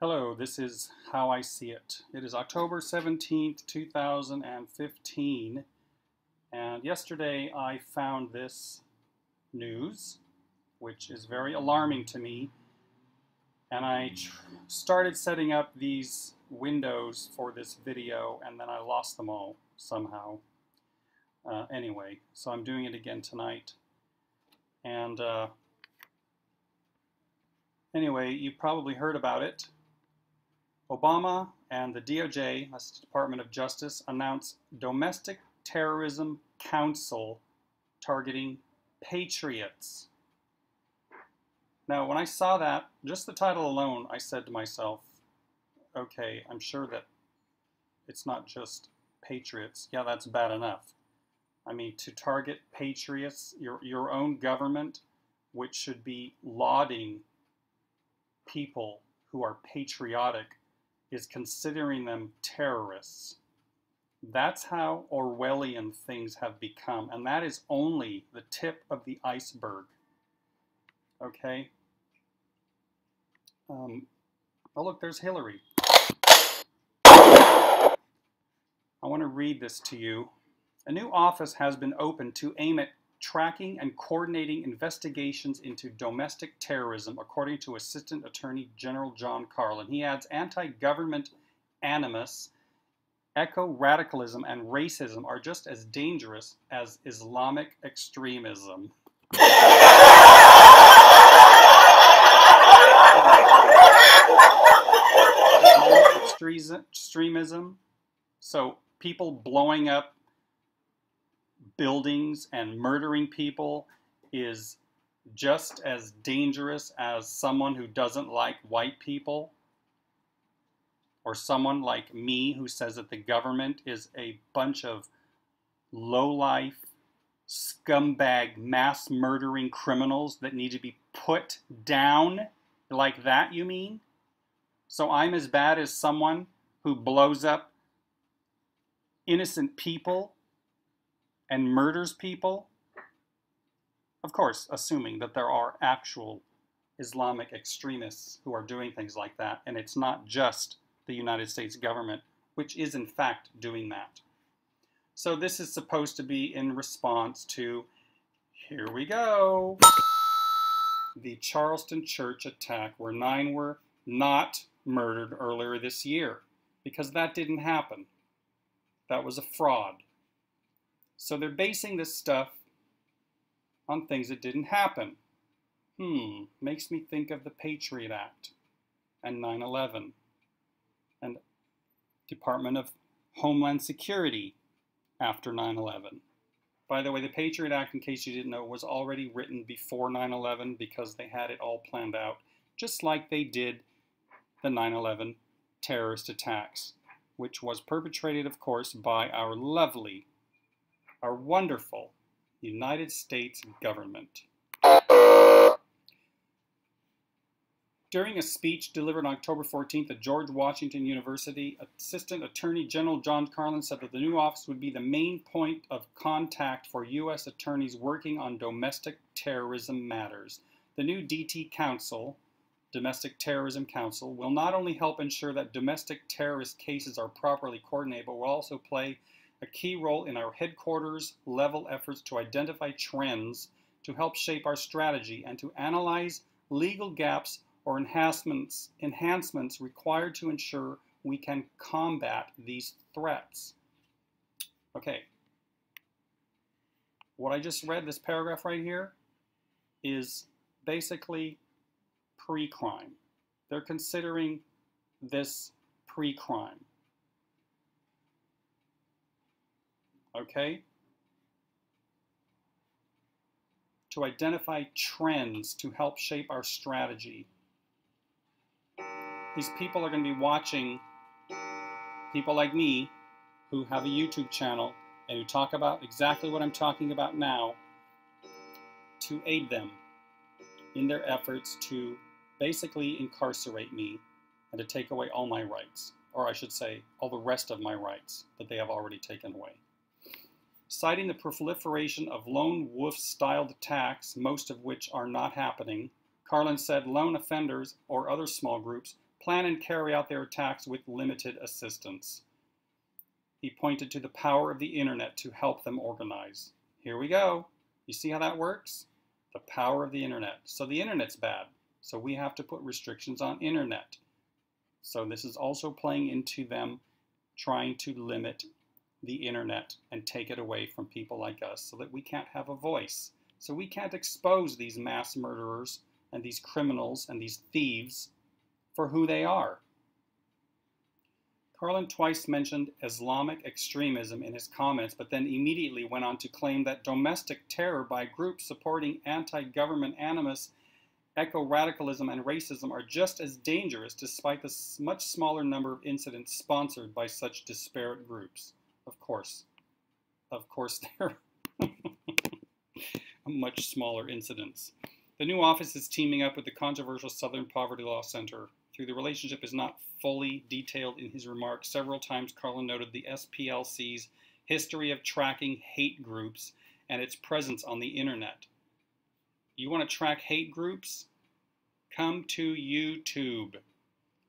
Hello, this is how I see it. It is October 17th, 2015, and yesterday I found this news, which is very alarming to me, and I started setting up these windows for this video, and then I lost them all somehow. Anyway, so I'm doing it again tonight, and anyway, you've probably heard about it. Obama and the DOJ, that's the Department of Justice, announced Domestic Terrorism Council targeting patriots. Now, when I saw that, just the title alone, I said to myself, okay, I'm sure that it's not just patriots. Yeah, that's bad enough. I mean, to target patriots, your own government, which should be lauding people who are patriotic, is considering them terrorists. That's how Orwellian things have become, and that is only the tip of the iceberg. Okay? Oh look, there's Hillary. I want to read this to you. A new office has been opened to aim at tracking and coordinating investigations into domestic terrorism, according to Assistant Attorney General John Carlin. He adds, anti-government animus, eco-radicalism, and racism are just as dangerous as Islamic extremism. Extremism, so people blowing up buildings and murdering people is just as dangerous as someone who doesn't like white people, or someone like me who says that the government is a bunch of low-life, scumbag, mass murdering criminals that need to be put down. Like that, you mean? So I'm as bad as someone who blows up innocent people and murders people? Of course, assuming that there are actual Islamic extremists who are doing things like that, and it's not just the United States government, which is in fact doing that. So this is supposed to be in response to, here we go, the Charleston church attack, where 9 were not murdered earlier this year, because that didn't happen. That was a fraud. So they're basing this stuff on things that didn't happen. Makes me think of the Patriot Act and 9/11 and Department of Homeland Security after 9/11. By the way, the Patriot Act, in case you didn't know, was already written before 9/11 because they had it all planned out, just like they did the 9/11 terrorist attacks, which was perpetrated, of course, by our lovely, our wonderful United States government. During a speech delivered on October 14th at George Washington University, Assistant Attorney General John Carlin said that the new office would be the main point of contact for U.S. attorneys working on domestic terrorism matters. The new DT Council, Domestic Terrorism Council, will not only help ensure that domestic terrorist cases are properly coordinated, but will also play a key role in our headquarters level efforts to identify trends, to help shape our strategy, and to analyze legal gaps or enhancements required to ensure we can combat these threats. Okay. What I just read, this paragraph right here, is basically pre-crime. They're considering this pre-crime. Okay? To identify trends to help shape our strategy. These people are going to be watching people like me who have a YouTube channel and who talk about exactly what I'm talking about now, to aid them in their efforts to basically incarcerate me and to take away all my rights, or I should say all the rest of my rights that they have already taken away. Citing the proliferation of lone wolf-styled attacks, most of which are not happening, Carlin said lone offenders or other small groups plan and carry out their attacks with limited assistance. He pointed to the power of the internet to help them organize. Here we go. You see how that works? The power of the internet. So the internet's bad. So we have to put restrictions on internet. So this is also playing into them trying to limit the internet and take it away from people like us so that we can't have a voice. So we can't expose these mass murderers and these criminals and these thieves for who they are. Carlin twice mentioned Islamic extremism in his comments, but then immediately went on to claim that domestic terror by groups supporting anti-government animus, eco-radicalism, and racism are just as dangerous despite the much smaller number of incidents sponsored by such disparate groups. Of course, they're much smaller incidents. The new office is teaming up with the controversial Southern Poverty Law Center. Though the relationship is not fully detailed in his remarks, several times Carlin noted the SPLC's history of tracking hate groups and its presence on the internet. You want to track hate groups? Come to YouTube.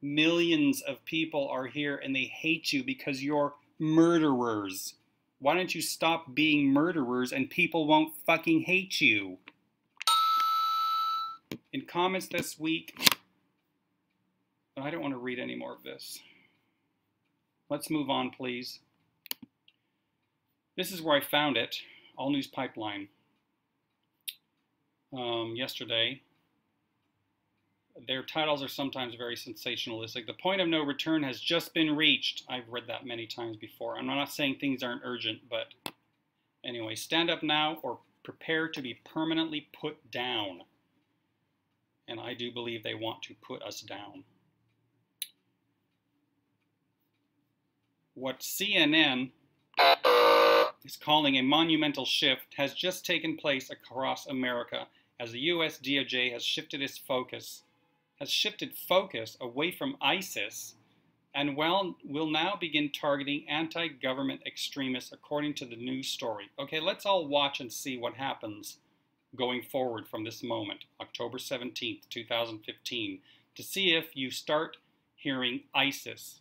Millions of people are here and they hate you because you're murderers. Why don't you stop being murderers and people won't fucking hate you? In comments this week, I don't want to read any more of this. Let's move on, please. This is where I found it, All News Pipeline, yesterday. Their titles are sometimes very sensationalistic. The point of no return has just been reached. I've read that many times before. I'm not saying things aren't urgent, but anyway, stand up now or prepare to be permanently put down. And I do believe they want to put us down. What CNN is calling a monumental shift has just taken place across America as the US DOJ has shifted focus away from ISIS and will now begin targeting anti-government extremists according to the news story. Okay, let's all watch and see what happens going forward from this moment, October 17th, 2015, to see if you start hearing ISIS,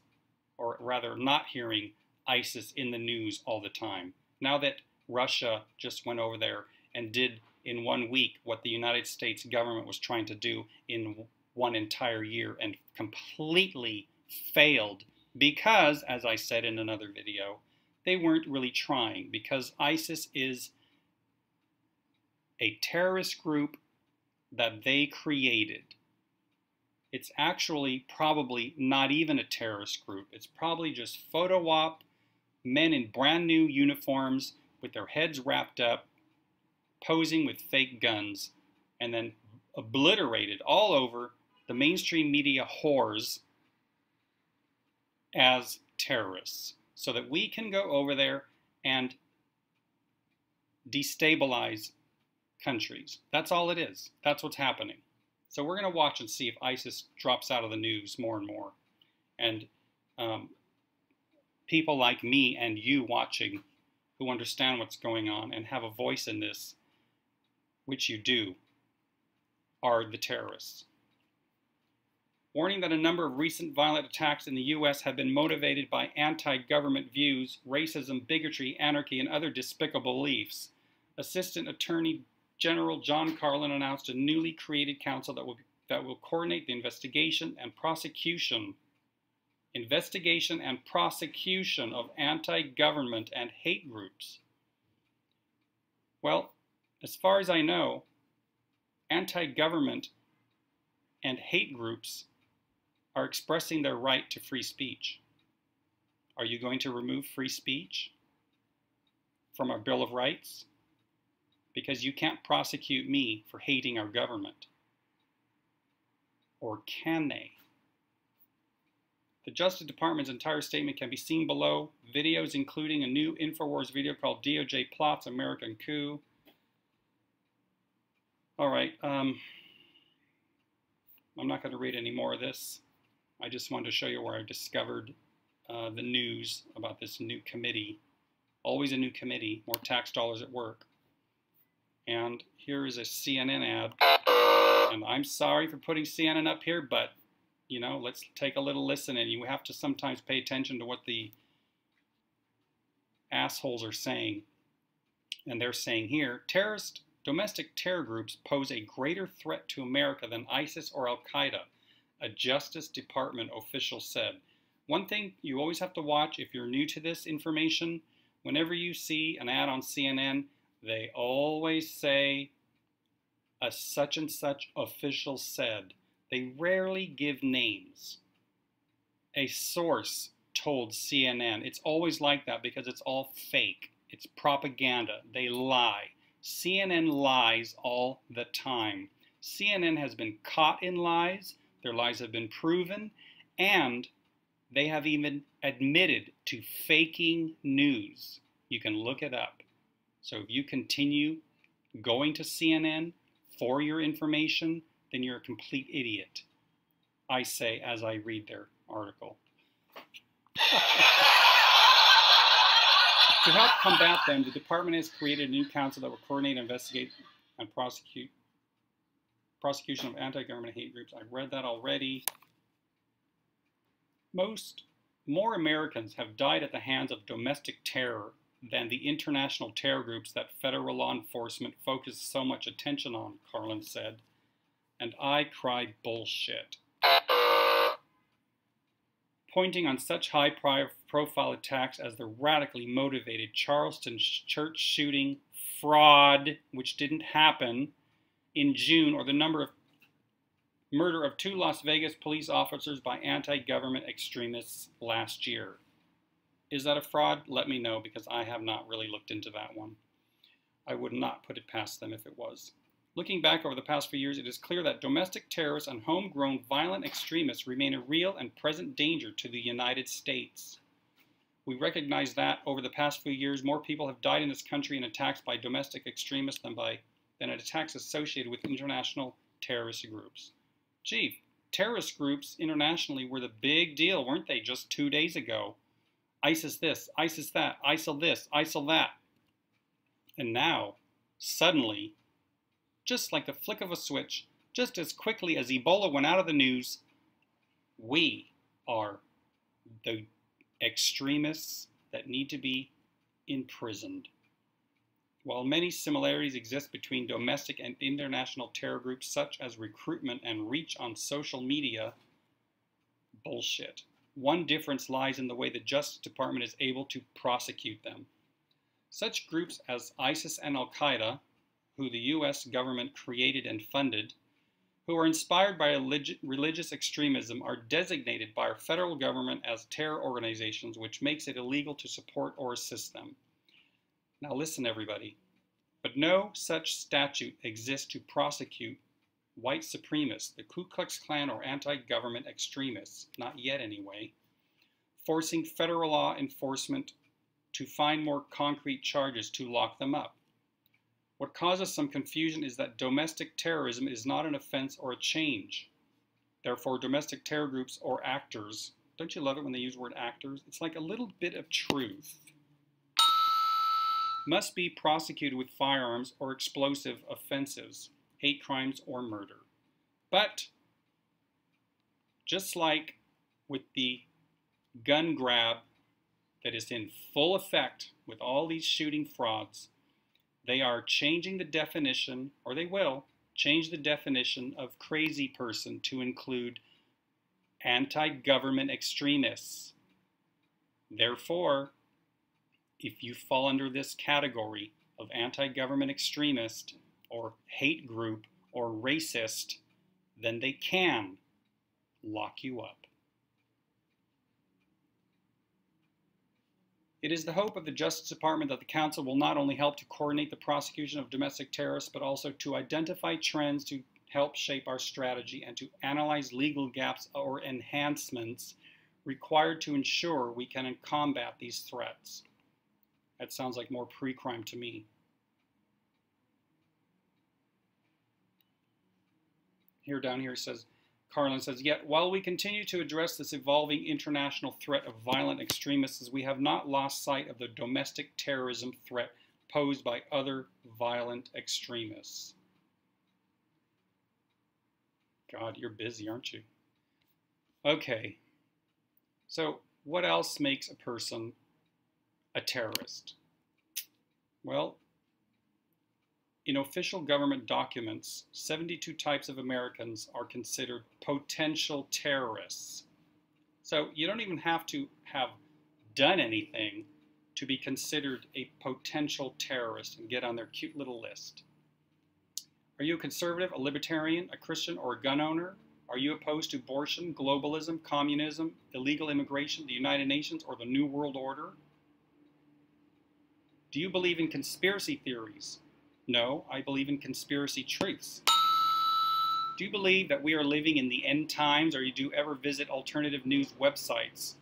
or rather not hearing ISIS in the news all the time. Now that Russia just went over there and did in 1 week what the United States government was trying to do in one entire year and completely failed because, as I said in another video, they weren't really trying, because ISIS is a terrorist group that they created. It's actually probably not even a terrorist group. It's probably just photo op, men in brand new uniforms with their heads wrapped up, posing with fake guns, and then obliterated all over the mainstream media whores as terrorists, so that we can go over there and destabilize countries. That's all it is. That's what's happening. So we're going to watch and see if ISIS drops out of the news more and more. And people like me and you watching who understand what's going on and have a voice in this, which you do, are the terrorists. Warning that a number of recent violent attacks in the U.S. have been motivated by anti-government views, racism, bigotry, anarchy, and other despicable beliefs. Assistant Attorney General John Carlin announced a newly created council that will coordinate the investigation and prosecution of anti-government and hate groups. Well, as far as I know, anti-government and hate groups are expressing their right to free speech. Are you going to remove free speech from our Bill of Rights? Because you can't prosecute me for hating our government. Or can they? The Justice Department's entire statement can be seen below. Videos including a new InfoWars video called DOJ Plots American Coup. All right, I'm not going to read any more of this. I just wanted to show you where I discovered the news about this new committee. Always a new committee, more tax dollars at work. And here is a CNN ad. And I'm sorry for putting CNN up here, but You know, let's take a little listen, and you have to sometimes pay attention to what the assholes are saying. And they're saying here, domestic terror groups pose a greater threat to America than ISIS or Al-Qaeda, a Justice Department official said. One thing you always have to watch if you're new to this information, whenever you see an ad on CNN, they always say a such and such official said. They rarely give names. A source told CNN. It's always like that because it's all fake. It's propaganda. They lie. CNN lies all the time. CNN has been caught in lies. Their lies have been proven. And they have even admitted to faking news. You can look it up. So if you continue going to CNN for your information, then you're a complete idiot. I say as I read their article. To help combat them, the department has created a new council that will coordinate, investigate, and prosecution of anti-government hate groups. I read that already. More Americans have died at the hands of domestic terror than the international terror groups that federal law enforcement focuses so much attention on, Carlin said. And I cry bullshit. Pointing on such high-profile attacks as the radically motivated Charleston church shooting fraud, which didn't happen in June, or the murder of 2 Las Vegas police officers by anti-government extremists last year. Is that a fraud? Let me know, because I have not really looked into that one. I would not put it past them if it was. Looking back over the past few years, it is clear that domestic terrorists and homegrown violent extremists remain a real and present danger to the United States. We recognize that over the past few years, more people have died in this country in attacks by domestic extremists than in attacks associated with international terrorist groups. Gee, terrorist groups internationally were the big deal, weren't they, just 2 days ago? ISIS this, ISIS that, ISIL this, ISIL that. And now, suddenly, just like the flick of a switch, just as quickly as Ebola went out of the news, we are the extremists that need to be imprisoned. While many similarities exist between domestic and international terror groups, such as recruitment and reach on social media, bullshit. One difference lies in the way the Justice Department is able to prosecute them. Such groups as ISIS and Al-Qaeda, who the U.S. government created and funded, who are inspired by religious extremism, are designated by our federal government as terror organizations, which makes it illegal to support or assist them. Now listen, everybody. But no such statute exists to prosecute white supremacists, the Ku Klux Klan, or anti-government extremists, not yet anyway, forcing federal law enforcement to find more concrete charges to lock them up. What causes some confusion is that domestic terrorism is not an offense or a change. Therefore, domestic terror groups or actors, don't you love it when they use the word actors? It's like a little bit of truth. Must be prosecuted with firearms or explosive offenses, hate crimes or murder. But, just like with the gun grab that is in full effect with all these shooting frauds, they are changing the definition, or they will change the definition of crazy person to include anti-government extremists. Therefore, if you fall under this category of anti-government extremist or hate group or racist, then they can lock you up. It is the hope of the Justice Department that the Council will not only help to coordinate the prosecution of domestic terrorists, but also to identify trends to help shape our strategy and to analyze legal gaps or enhancements required to ensure we can combat these threats. That sounds like more pre-crime to me. Down here says, Carlin says, yet while we continue to address this evolving international threat of violent extremists, we have not lost sight of the domestic terrorism threat posed by other violent extremists. God, you're busy, aren't you? Okay, so what else makes a person a terrorist? Well, in official government documents, 72 types of Americans are considered potential terrorists. So you don't even have to have done anything to be considered a potential terrorist and get on their cute little list. Are you a conservative, a libertarian, a Christian, or a gun owner? Are you opposed to abortion, globalism, communism, illegal immigration, the United Nations, or the New World Order? Do you believe in conspiracy theories? No, I believe in conspiracy truths. Do you believe that we are living in the end times, or do you ever visit alternative news websites?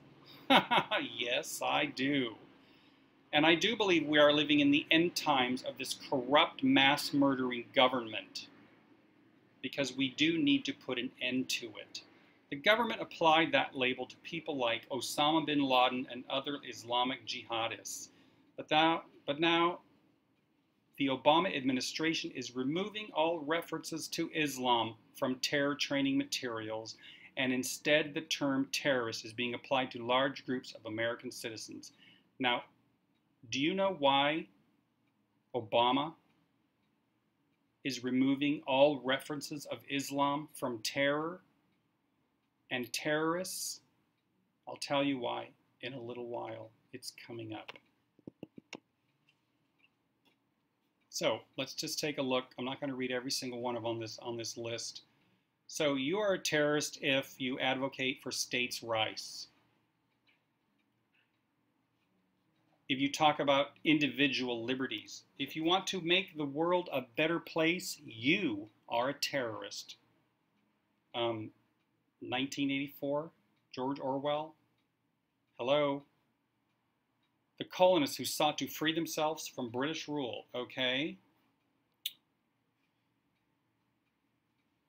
Yes, I do. And I do believe we are living in the end times of this corrupt, mass murdering government, because we do need to put an end to it. The government applied that label to people like Osama bin Laden and other Islamic jihadists. But now the Obama administration is removing all references to Islam from terror training materials, and instead the term terrorist is being applied to large groups of American citizens. Now, do you know why Obama is removing all references of Islam from terror and terrorists? I'll tell you why in a little while. It's coming up. So let's just take a look. I'm not going to read every single one of on this list. So you are a terrorist if you advocate for states' rights. If you talk about individual liberties. If you want to make the world a better place, you are a terrorist. 1984, George Orwell. Hello. The colonists who sought to free themselves from British rule. Okay.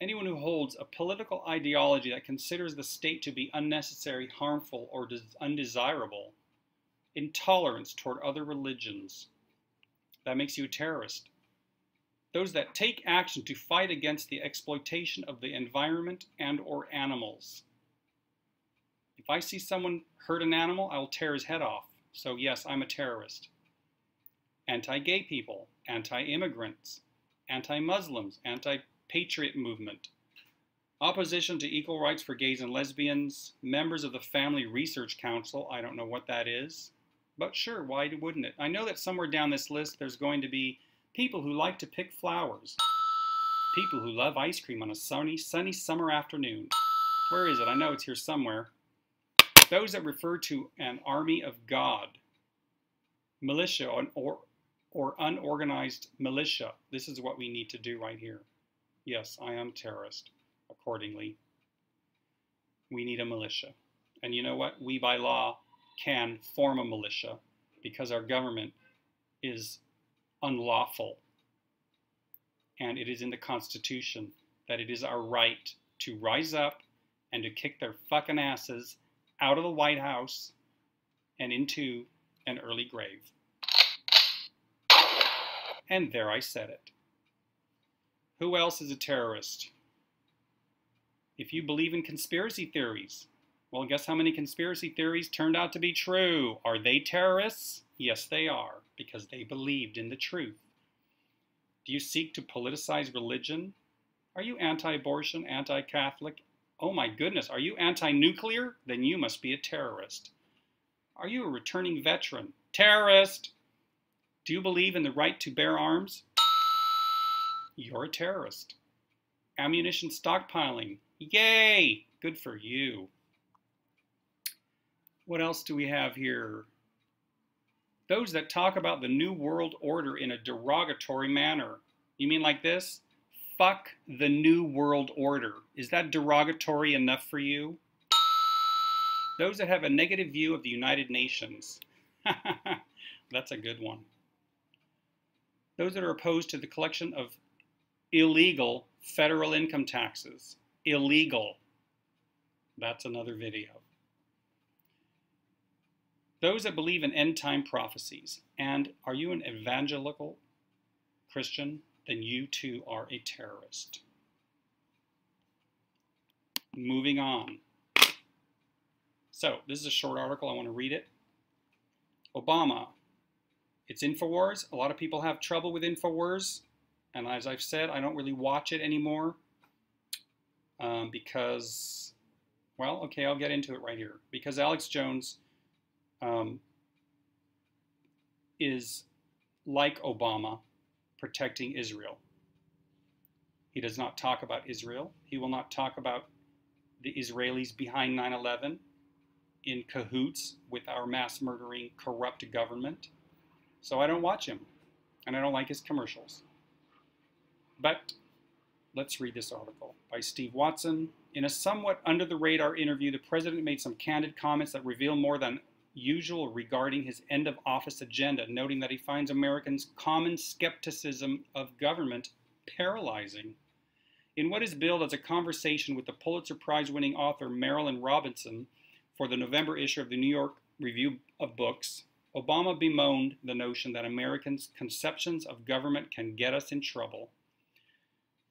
Anyone who holds a political ideology that considers the state to be unnecessary, harmful, or undesirable, intolerance toward other religions, that makes you a terrorist. Those that take action to fight against the exploitation of the environment and or animals. If I see someone hurt an animal, I will tear his head off. So yes, I'm a terrorist. Anti-gay people, anti-immigrants, anti-Muslims, anti-patriot movement, opposition to equal rights for gays and lesbians, members of the Family Research Council. I don't know what that is, but sure, why wouldn't it? I know that somewhere down this list there's going to be people who like to pick flowers, people who love ice cream on a sunny summer afternoon. Where is it? I know it's here somewhere. Those that refer to an army of God, militia, or unorganized militia. This is what we need to do right here. Yes, I am a terrorist. Accordingly, we need a militia. And you know what? We, by law, can form a militia because our government is unlawful. And it is in the Constitution that it is our right to rise up and to kick their fucking asses out of the White House and into an early grave. And there I said it. Who else is a terrorist? If you believe in conspiracy theories, well, guess how many conspiracy theories turned out to be true? Are they terrorists? Yes, they are, because they believed in the truth. Do you seek to politicize religion? Are you anti-abortion, anti-Catholic? Oh my goodness, are you anti-nuclear? Then you must be a terrorist. Are you a returning veteran? Terrorist! Do you believe in the right to bear arms? You're a terrorist. Ammunition stockpiling. Yay! Good for you. What else do we have here? Those that talk about the New World Order in a derogatory manner. You mean like this? Fuck the New World Order. Is that derogatory enough for you? Those that have a negative view of the United Nations. That's a good one. Those that are opposed to the collection of illegal federal income taxes. Illegal. That's another video. Those that believe in end-time prophecies. And are you an evangelical Christian? Then you too are a terrorist. Moving on. So this is a short article. I want to read it. Obama. It's InfoWars. A lot of people have trouble with InfoWars. And as I've said, I don't really watch it anymore because, well, okay, I'll get into it right here. Because Alex Jones is, like Obama, protecting Israel. He does not talk about Israel. He will not talk about the Israelis behind 9/11 in cahoots with our mass murdering, corrupt government. So I don't watch him, and I don't like his commercials. But let's read this article by Steve Watson. In a somewhat under-the-radar interview, the president made some candid comments that reveal more than usual regarding his end-of-office agenda, noting that he finds Americans' common skepticism of government paralyzing. In what is billed as a conversation with the Pulitzer Prize-winning author Marilynne Robinson for the November issue of the New York Review of Books, Obama bemoaned the notion that Americans' conceptions of government can get us in trouble.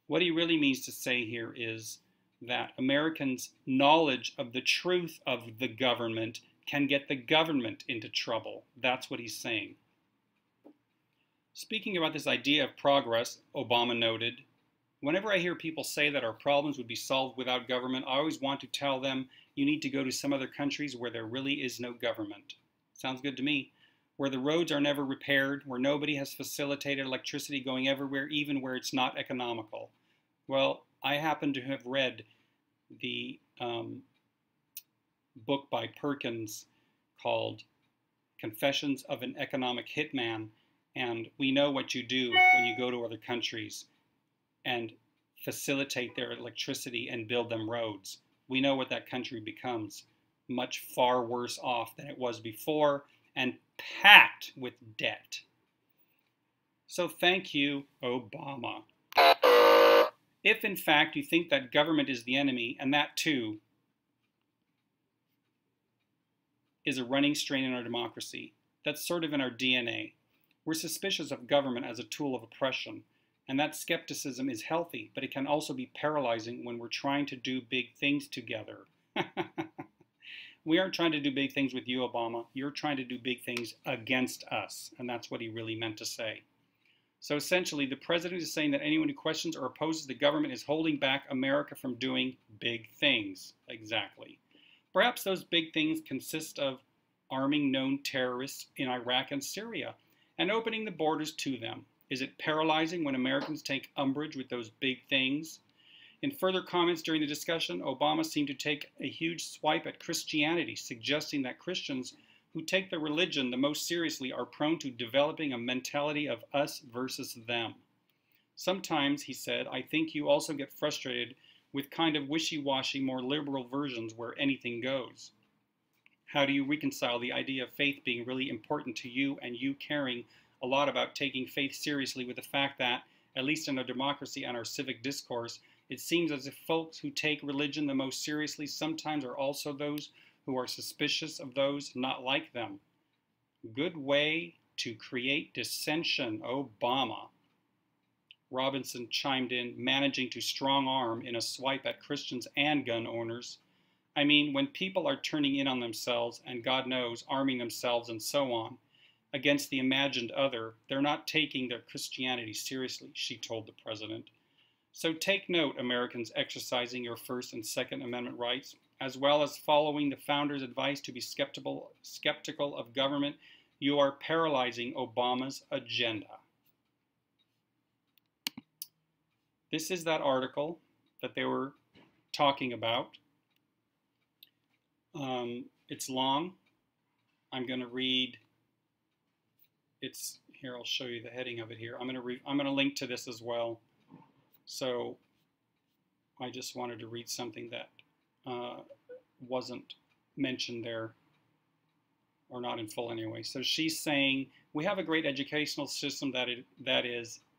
What he really means to say here is that Americans' knowledge of the truth of the government can get the government into trouble. That's what he's saying. Speaking about this idea of progress, Obama noted, whenever I hear people say that our problems would be solved without government, I always want to tell them you need to go to some other countries where there really is no government. Sounds good to me. Where the roads are never repaired, where nobody has facilitated electricity going everywhere, even where it's not economical. Well, I happen to have read the book by Perkins called Confessions of an Economic Hitman, and we know what you do when you go to other countries and facilitate their electricity and build them roads. We know what that country becomes, much far worse off than it was before and packed with debt. So thank you, Obama. If in fact you think that government is the enemy, and that too is a running strain in our democracy, that's sort of in our DNA. We're suspicious of government as a tool of oppression, and that skepticism is healthy, but it can also be paralyzing when we're trying to do big things together. We aren't trying to do big things with you, Obama. You're trying to do big things against us, and that's what he really meant to say. So essentially, the president is saying that anyone who questions or opposes the government is holding back America from doing big things. Exactly. Perhaps those big things consist of arming known terrorists in Iraq and Syria and opening the borders to them. Is it paralyzing when Americans take umbrage with those big things? In further comments during the discussion, Obama seemed to take a huge swipe at Christianity, suggesting that Christians who take their religion the most seriously are prone to developing a mentality of us versus them. Sometimes, he said, I think you also get frustrated with kind of wishy-washy, more liberal versions where anything goes. How do you reconcile the idea of faith being really important to you and you caring a lot about taking faith seriously with the fact that, at least in our democracy and our civic discourse, it seems as if folks who take religion the most seriously sometimes are also those who are suspicious of those not like them. Good way to create dissension, Obama. Robinson chimed in, managing to strong-arm in a swipe at Christians and gun owners. I mean, when people are turning in on themselves, and God knows, arming themselves and so on, against the imagined other, they're not taking their Christianity seriously, she told the president. So take note, Americans exercising your First and Second Amendment rights, as well as following the founders' advice to be skeptical of government, you are paralyzing Obama's agenda. This is that article that they were talking about. It's long. I'm going to read. It's here. I'll show you the heading of it here. I'm going to link to this as well. So I just wanted to read something that wasn't mentioned there, or not in full anyway. So she's saying, we have a great educational system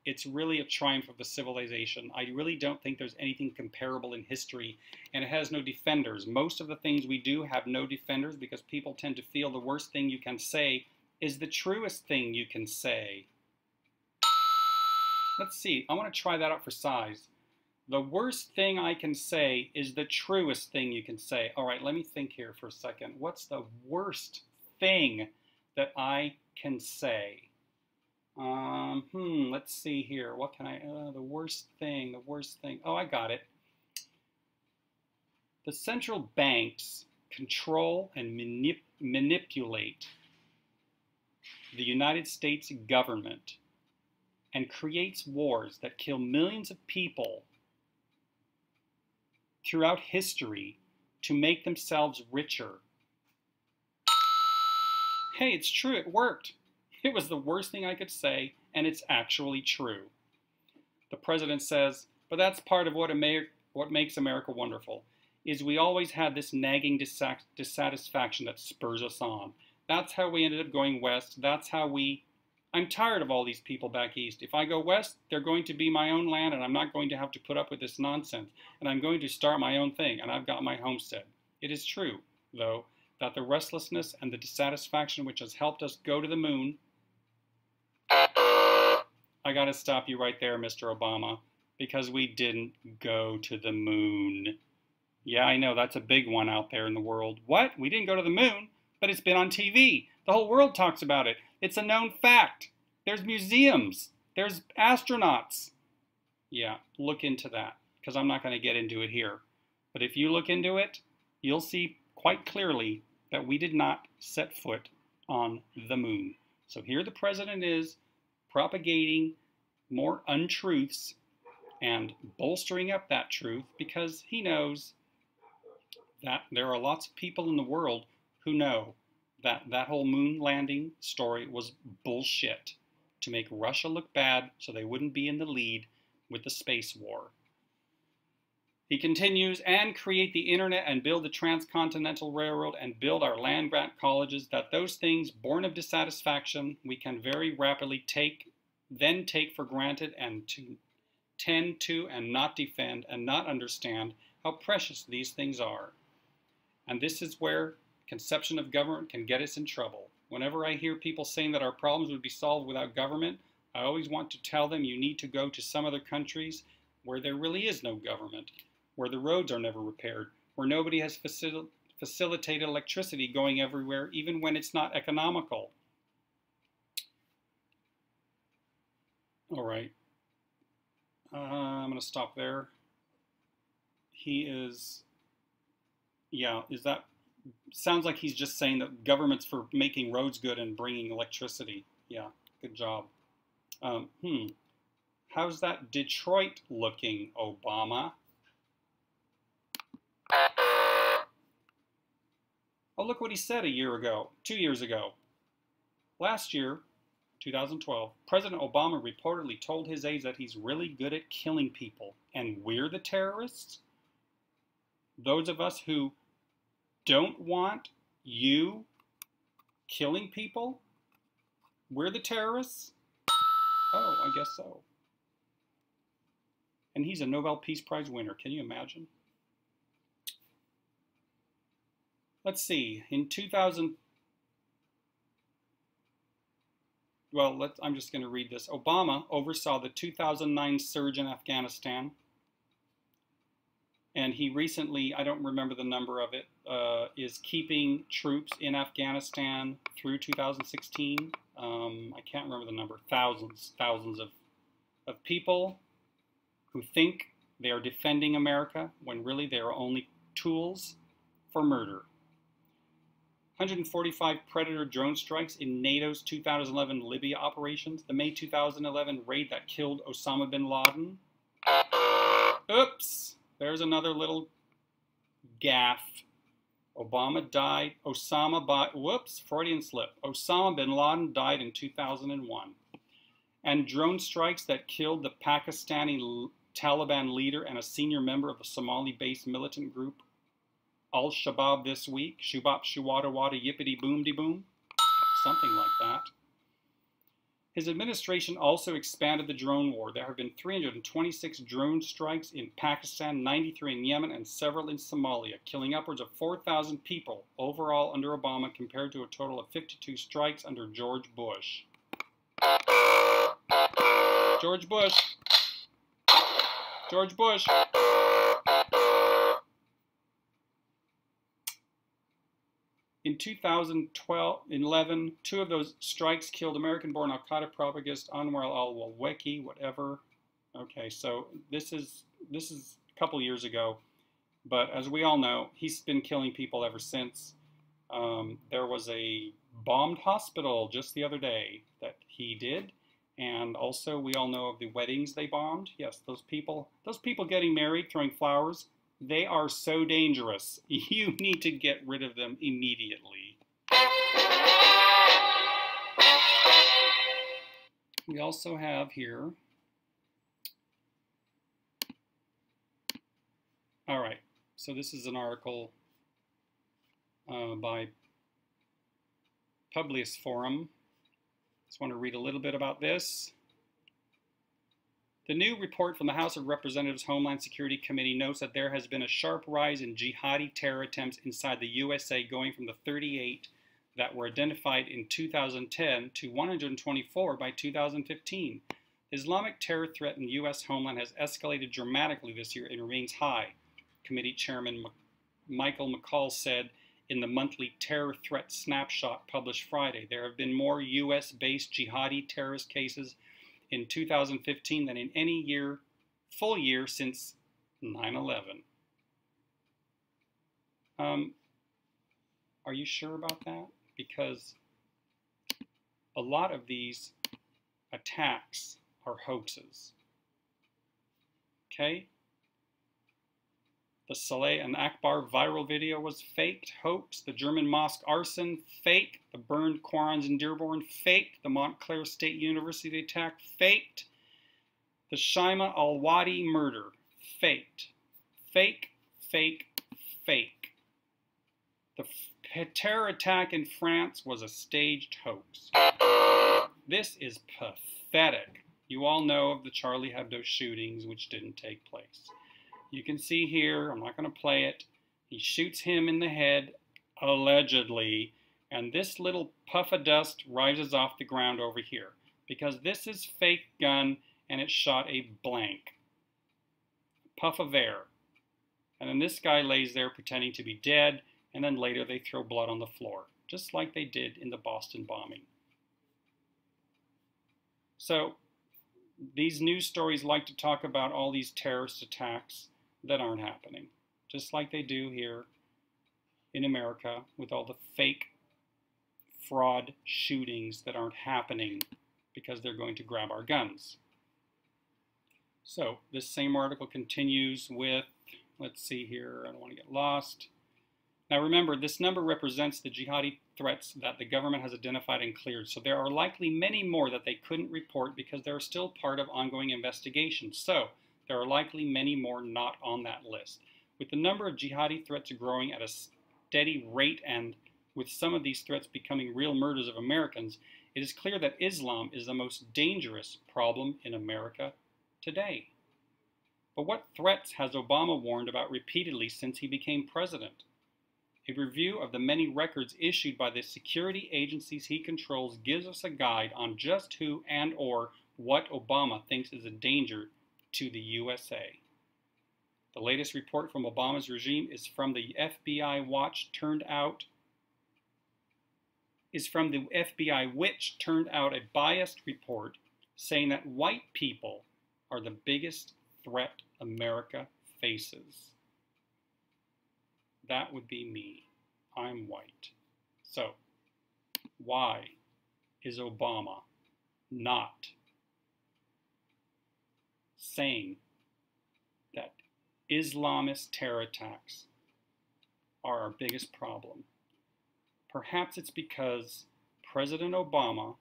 it's really a triumph of a civilization. I really don't think there's anything comparable in history, and it has no defenders. Most of the things we do have no defenders because people tend to feel the worst thing you can say is the truest thing you can say. Let's see, I want to try that out for size. The worst thing I can say is the truest thing you can say. All right, let me think here for a second. What's the worst thing that I can say? Let's see here. What can I, the worst thing. Oh, I got it. The central banks control and manipulate the United States government and creates wars that kill millions of people throughout history to make themselves richer. Hey, it's true, it worked. It was the worst thing I could say, and it's actually true. The president says, but that's part of what makes America wonderful, is we always had this nagging dissatisfaction that spurs us on. That's how we ended up going west. I'm tired of all these people back east. If I go west, they're going to be my own land, and I'm not going to have to put up with this nonsense. And I'm going to start my own thing, and I've got my homestead. It is true, though, that the restlessness and the dissatisfaction which has helped us go to the moon. I got to stop you right there, Mr. Obama, because we didn't go to the moon. Yeah, I know, that's a big one out there in the world. What? We didn't go to the moon? But it's been on TV. The whole world talks about it. It's a known fact. There's museums. There's astronauts. Yeah, look into that, because I'm not going to get into it here. But if you look into it, you'll see quite clearly that we did not set foot on the moon. So here the president is propagating more untruths and bolstering up that truth because he knows that there are lots of people in the world who know that that whole moon landing story was bullshit to make Russia look bad so they wouldn't be in the lead with the space war. He continues, and create the internet and build the transcontinental railroad and build our land-grant colleges, that those things born of dissatisfaction we can very rapidly take for granted and to tend to and not defend and not understand how precious these things are. And this is where conception of government can get us in trouble. Whenever I hear people saying that our problems would be solved without government, I always want to tell them you need to go to some other countries where there really is no government, where the roads are never repaired, where nobody has facilitated electricity going everywhere, even when it's not economical. All right. I'm going to stop there. He is, yeah, sounds like he's just saying that government's for making roads good and bringing electricity. Yeah, good job. How's that Detroit looking, Obama? Oh, look what he said 2 years ago. Last year, 2012, President Obama reportedly told his aides that he's really good at killing people, and we're the terrorists? Those of us who don't want you killing people? We're the terrorists? Oh, I guess so. And he's a Nobel Peace Prize winner. Can you imagine? Let's see. In 2000, I'm just going to read this. Obama oversaw the 2009 surge in Afghanistan. And he recently, I don't remember the number of it, is keeping troops in Afghanistan through 2016. I can't remember the number. Thousands of people who think they are defending America when really they are only tools for murder. 145 Predator drone strikes in NATO's 2011 Libya operations. The May 2011 raid that killed Osama bin Laden. Oops! There's another little gaffe. Freudian slip. Osama bin Laden died in 2001. And drone strikes that killed the Pakistani Taliban leader and a senior member of the Somali-based militant group Al-Shabaab this week. Shubap shuwada wada yippity boom de boom. Something like that. His administration also expanded the drone war. There have been 326 drone strikes in Pakistan, 93 in Yemen, and several in Somalia, killing upwards of 4,000 people overall under Obama compared to a total of 52 strikes under George Bush. George Bush. In 2011, two of those strikes killed American-born al-Qaeda propagandist Anwar al-Awlaki, whatever. Okay, so this is a couple years ago, but as we all know, he's been killing people ever since. There was a bombed hospital just the other day that he did, and also we all know of the weddings they bombed. Yes, those people getting married, throwing flowers, they are so dangerous. You need to get rid of them immediately. We also have here, all right, so this is an article by Publius Forum. Just want to read a little bit about this. The new report from the House of Representatives Homeland Security Committee notes that there has been a sharp rise in jihadi terror attempts inside the USA, going from the 38 that were identified in 2010 to 124 by 2015. The Islamic terror threat in the U.S. homeland has escalated dramatically this year and remains high, Committee Chairman Michael McCall said in the monthly Terror Threat Snapshot published Friday. There have been more U.S.-based jihadi terrorist cases in 2015 than in any full year since 9/11. Are you sure about that? Because a lot of these attacks are hoaxes. Okay? The Saleh and Akbar viral video was faked, hoax. The German mosque arson, fake. The burned Qurans in Dearborn, faked. The Montclair State University attack, faked. The Shaima al-Wadi murder, faked. Fake, fake, fake. The terror attack in France was a staged hoax. This is pathetic. You all know of the Charlie Hebdo shootings, which didn't take place. You can see here, I'm not going to play it, he shoots him in the head, allegedly, and this little puff of dust rises off the ground over here, because this is fake gun, and it shot a blank. Puff of air. And then this guy lays there pretending to be dead, and then later they throw blood on the floor, just like they did in the Boston bombing. So, these news stories like to talk about all these terrorist attacks that aren't happening, just like they do here in America with all the fake fraud shootings that aren't happening because they're going to grab our guns. So this same article continues with, let's see here, I don't want to get lost. Now remember, this number represents the jihadi threats that the government has identified and cleared, so there are likely many more that they couldn't report because they're still part of ongoing investigations. So there are likely many more not on that list. With the number of jihadi threats growing at a steady rate and with some of these threats becoming real murders of Americans, it is clear that Islam is the most dangerous problem in America today. But what threats has Obama warned about repeatedly since he became president? A review of the many records issued by the security agencies he controls gives us a guide on just who and or what Obama thinks is a danger to the USA. The latest report from Obama's regime is from the FBI which turned out a biased report saying that white people are the biggest threat America faces. That would be me. I'm white. So, why is Obama not saying that Islamist terror attacks are our biggest problem? Perhaps it's because President Obama,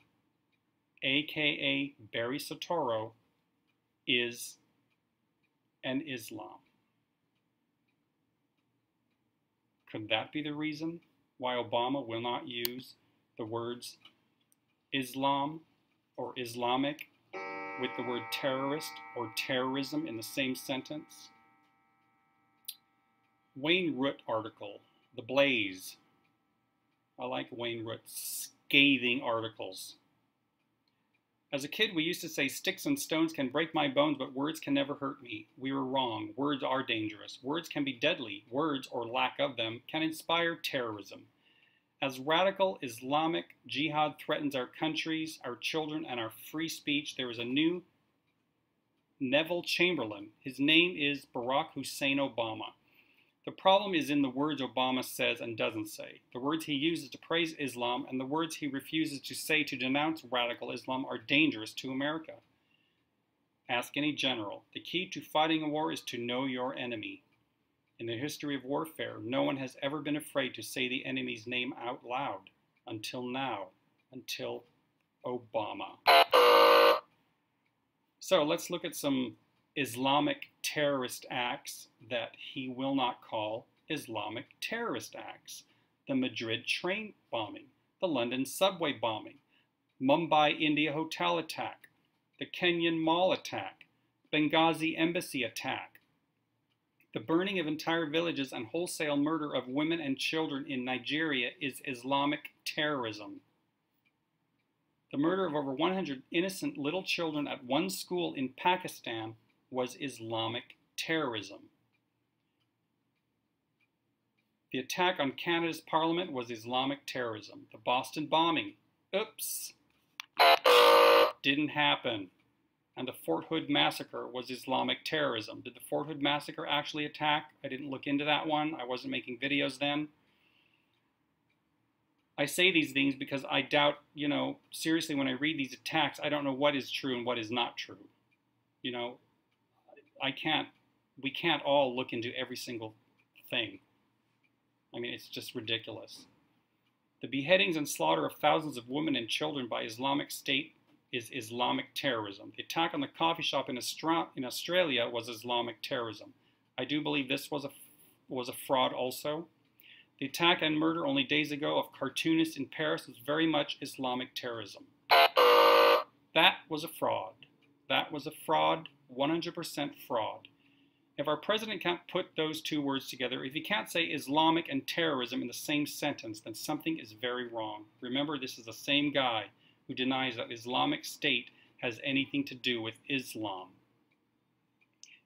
aka Barry Soetoro, is an Islam. Could that be the reason why Obama will not use the words Islam or Islamic with the word terrorist or terrorism in the same sentence? Wayne Root article, The Blaze. I like Wayne Root's scathing articles. As a kid, we used to say sticks and stones can break my bones, but words can never hurt me. We were wrong. Words are dangerous. Words can be deadly. Words, or lack of them, can inspire terrorism. As radical Islamic jihad threatens our countries, our children, and our free speech, there is a new Neville Chamberlain. His name is Barack Hussein Obama. The problem is in the words Obama says and doesn't say. The words he uses to praise Islam and the words he refuses to say to denounce radical Islam are dangerous to America. Ask any general. The key to fighting a war is to know your enemy. In the history of warfare, no one has ever been afraid to say the enemy's name out loud. Until now. Until Obama. So let's look at some Islamic terrorist acts that he will not call Islamic terrorist acts. The Madrid train bombing, the London subway bombing, Mumbai India hotel attack, the Kenyan mall attack, Benghazi embassy attack, the burning of entire villages and wholesale murder of women and children in Nigeria is Islamic terrorism. The murder of over 100 innocent little children at one school in Pakistan was Islamic terrorism. The attack on Canada's parliament was Islamic terrorism. The Boston bombing, oops, didn't happen. And the Fort Hood massacre was Islamic terrorism. Did the Fort Hood massacre actually attack? I didn't look into that one. I wasn't making videos then. I say these things because I doubt, seriously, when I read these attacks, I don't know what is true and what is not true. We can't all look into every single thing. I mean, it's just ridiculous. The beheadings and slaughter of thousands of women and children by Islamic State is Islamic terrorism. The attack on the coffee shop in Australia was Islamic terrorism. I do believe this was a fraud also. The attack and murder only days ago of cartoonists in Paris was very much Islamic terrorism. That was a fraud. That was a fraud, 100% fraud. If our president can't put those two words together, if he can't say Islamic and terrorism in the same sentence, then something is very wrong. Remember, this is the same guy who denies that Islamic State has anything to do with Islam.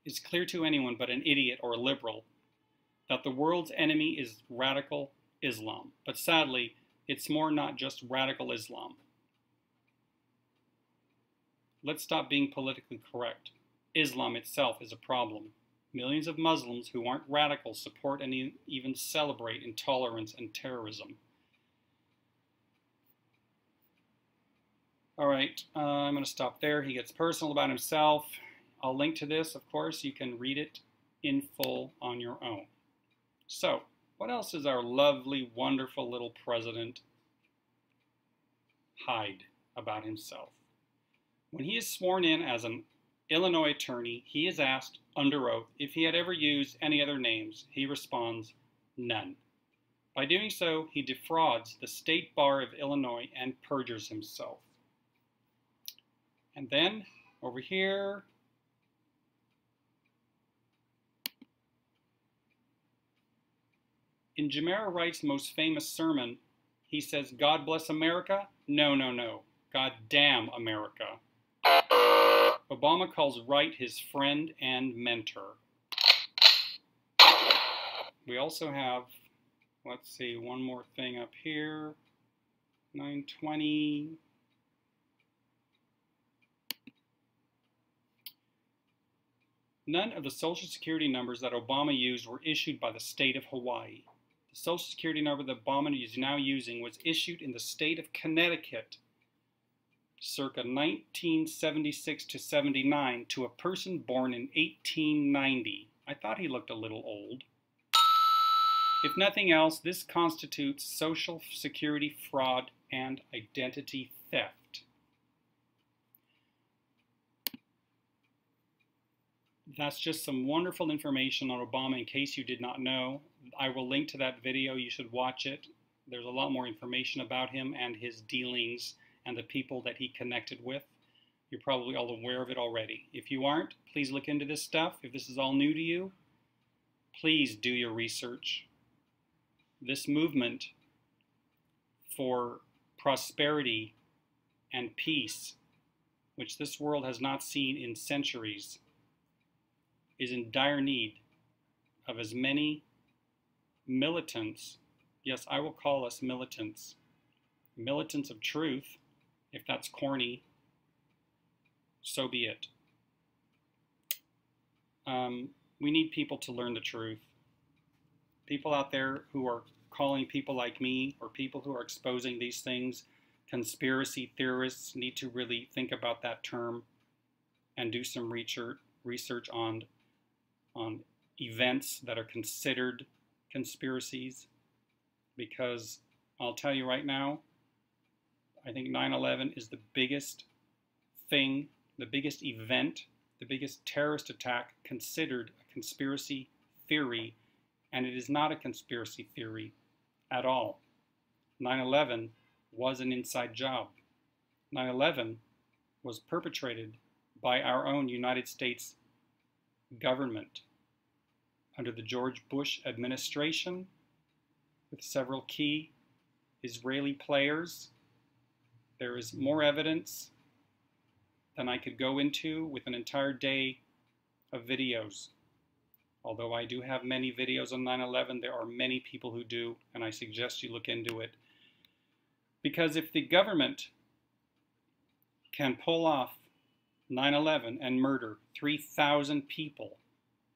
It's clear to anyone but an idiot or a liberal that the world's enemy is radical Islam. But sadly, it's more not just radical Islam. Let's stop being politically correct. Islam itself is a problem. Millions of Muslims who aren't radical support and even celebrate intolerance and terrorism. All right, I'm going to stop there. He gets personal about himself. I'll link to this, of course. You can read it in full on your own. So, what else does our lovely, wonderful little president hide about himself? When he is sworn in as an Illinois attorney, he is asked under oath if he had ever used any other names. He responds, none. By doing so, he defrauds the State Bar of Illinois and perjures himself. And then, over here, in Jamara Wright's most famous sermon, he says, God bless America? No, no, no. God damn America. Obama calls Wright his friend and mentor. We also have, let's see, one more thing up here. 920. None of the Social Security numbers that Obama used were issued by the state of Hawaii. The Social Security number that Obama is now using was issued in the state of Connecticut circa 1976 to 79 to a person born in 1890. I thought he looked a little old. If nothing else, this constitutes Social Security fraud and identity theft. That's just some wonderful information on Obama in case you did not know. I will link to that video. You should watch it. There's a lot more information about him and his dealings and the people that he connected with. You're probably all aware of it already. If you aren't, please look into this stuff. If this is all new to you, please do your research. This movement for prosperity and peace which this world has not seen in centuries, is in dire need of as many militants, yes, I will call us militants, militants of truth. If that's corny, so be it. We need people to learn the truth. People out there who are calling people like me, or people who are exposing these things, conspiracy theorists, need to really think about that term and do some research on events that are considered conspiracies. Because I'll tell you right now, I think 9/11 is the biggest thing, the biggest event, the biggest terrorist attack considered a conspiracy theory, and it is not a conspiracy theory at all. 9/11 was an inside job. 9/11 was perpetrated by our own United States government under the George Bush administration, with several key Israeli players. There is more evidence than I could go into with an entire day of videos. Although I do have many videos on 9/11, there are many people who do, and I suggest you look into it. Because if the government can pull off 9/11 and murder 3,000 people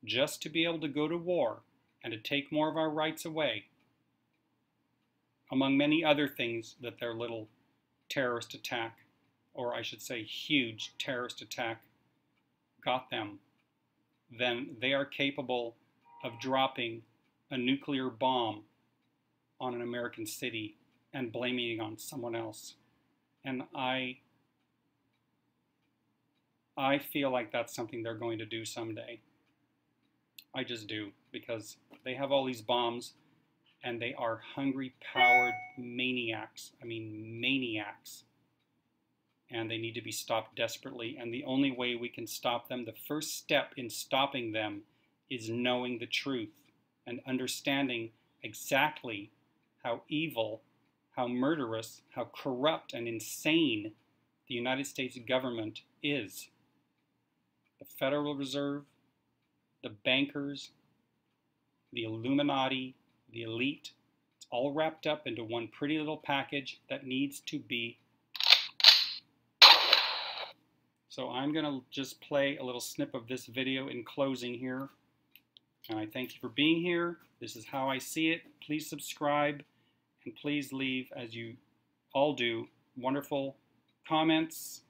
just to be able to go to war and to take more of our rights away, among many other things that their little terrorist attack, or I should say huge terrorist attack, got them, then they are capable of dropping a nuclear bomb on an American city and blaming it on someone else. And I feel like that's something they're going to do someday. I just do, because they have all these bombs and they are hungry, powered maniacs. I mean, maniacs. And they need to be stopped desperately. And the only way we can stop them, the first step in stopping them, is knowing the truth and understanding exactly how evil, how murderous, how corrupt and insane the United States government is. The Federal Reserve, the bankers, the Illuminati, the elite, it's all wrapped up into one pretty little package that needs to be. So I'm going to just play a little snip of this video in closing here. And I thank you for being here. This is how I see it. Please subscribe, and please leave, as you all do, wonderful comments,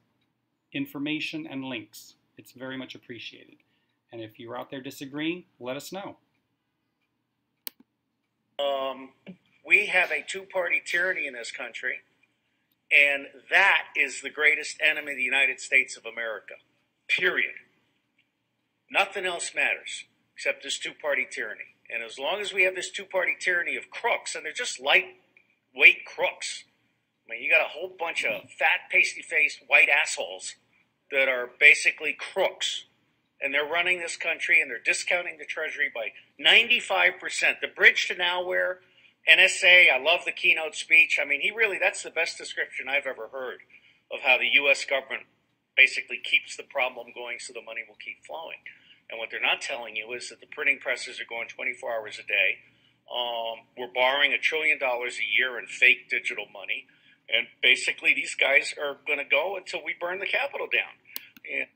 information, and links. It's very much appreciated. And if you're out there disagreeing, let us know. We have a two-party tyranny in this country, and that is the greatest enemy of the United States of America, period. Nothing else matters except this two-party tyranny. And as long as we have this two-party tyranny of crooks, and they're just lightweight crooks. I mean, you got a whole bunch of fat, pasty-faced white assholes that are basically crooks. And they're running this country, and they're discounting the Treasury by 95%. The bridge to nowhere, NSA, I love the keynote speech. I mean, that's the best description I've ever heard of how the U.S. government basically keeps the problem going so the money will keep flowing. And what they're not telling you is that the printing presses are going 24 hours a day. We're borrowing $1 trillion a year in fake digital money. And basically, these guys are going to go until we burn the Capitol down. And